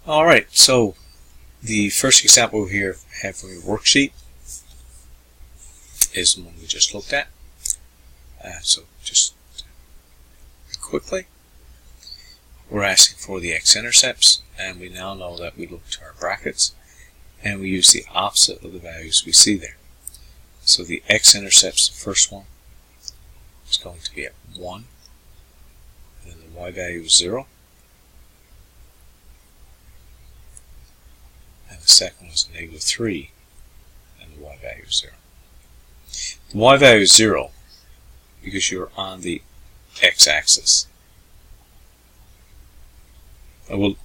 Alright, so the first example we have from your worksheet is the one we just looked at. So just quickly, we're asking for the x-intercepts, and we now know that we look to our brackets and we use the opposite of the values we see there. So the x-intercepts, the first one, is going to be at 1, and then the y value is 0. And the second one is -3, and the y value is 0. The y value is 0 because you're on the x-axis. I will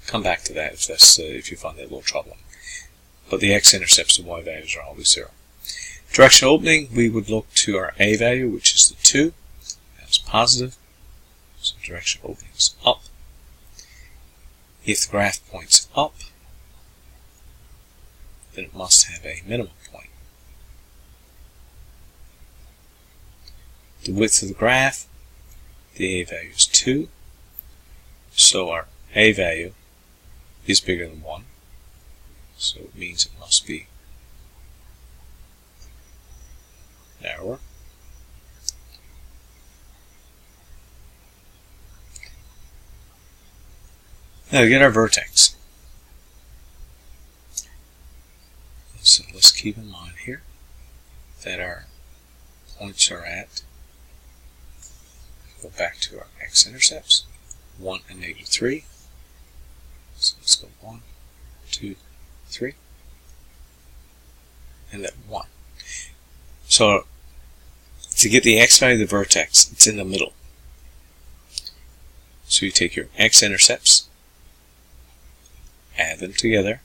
come back to that if you find that a little troubling. But the x-intercepts and y values are always 0. Direction opening, we would look to our a value, which is the 2. That's positive. So direction opening is up. If the graph points up, then it must have a minimum point. The width of the graph, the a value is 2. So our a value is bigger than 1. So it means it must be narrower. Now to get our vertex. So let's keep in mind here that our points are at, go back to our x-intercepts, 1 and -3. So let's go 1, 2, 3, and then 1. So to get the x value of the vertex, it's in the middle. So you take your x-intercepts, add them together,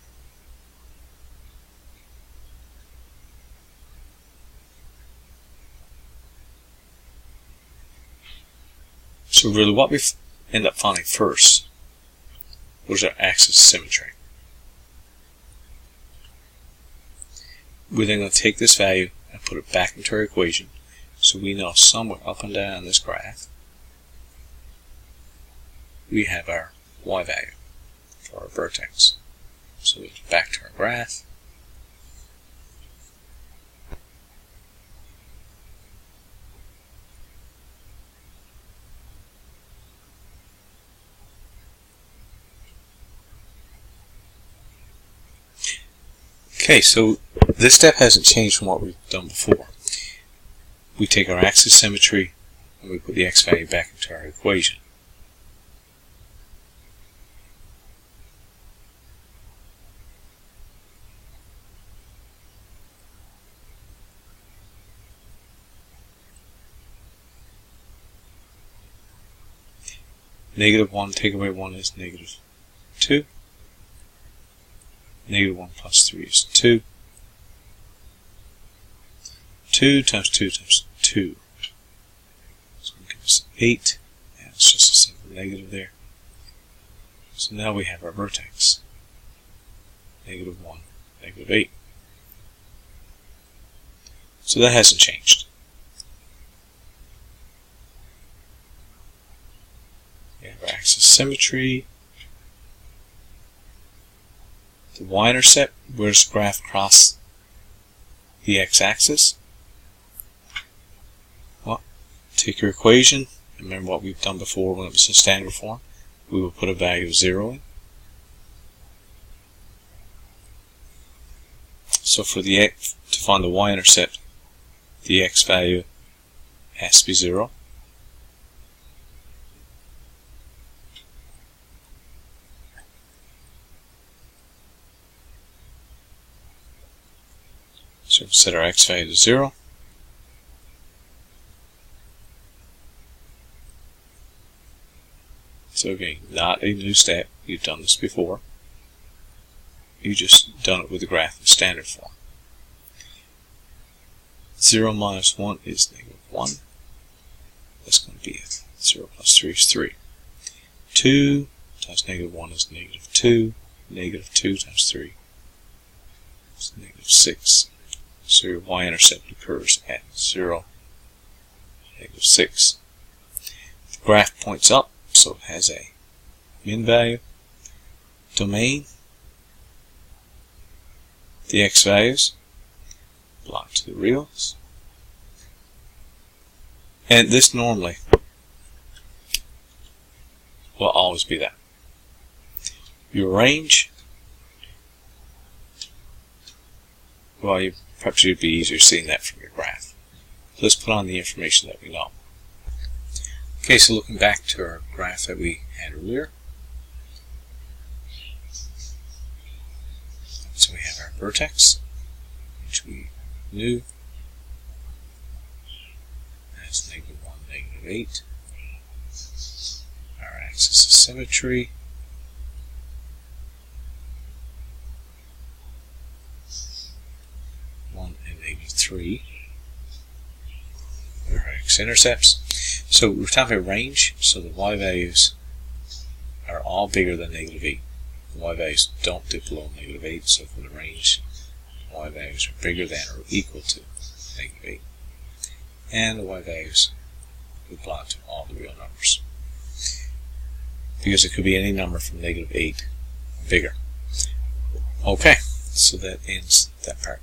so really what we end up finding first was our axis symmetry. We're then going to take this value and put it back into our equation, so we know somewhere up and down this graph we have our y value for our vertex. So we get back to our graph. Okay, so this step hasn't changed from what we've done before. We take our axis symmetry and we put the x value back into our equation. -1 take away 1 is -2. -1 plus 3 is 2. 2 times 2 times 2. So it gives us 8. And it's just a simple negative there. So now we have our vertex. -1, -8. So that hasn't changed. We have our axis symmetry. The y-intercept, where does the graph cross the x-axis? Well, take your equation, remember what we've done before when it was in standard form. We will put a value of 0 in. So for to find the y-intercept, the x value has to be 0. So we'll set our x value to 0. So again, not a new step. You've done this before. You just done it with the graph in standard form. 0 minus 1 is -1. That's going to be 0 plus 3 is 3. 2 times -1 is -2. -2 times 3 is -6. So your y-intercept occurs at 0, -6. The graph points up, so it has a min value. domain, the x values, plot to the reals, and this normally will always be that. Your range, well, perhaps it would be easier seeing that from your graph. So let's put on the information that we know. Okay, so looking back to our graph that we had earlier. So we have our vertex, which we knew as -1, -8. Our axis of symmetry. And -3. Our x-intercepts. So we're talking about range, so the y values are all bigger than -8. The y values don't dip below -8, so for the range, the y values are bigger than or equal to -8. And the y values we plot to all the real numbers, because it could be any number from -8 bigger. Okay, so that ends that part.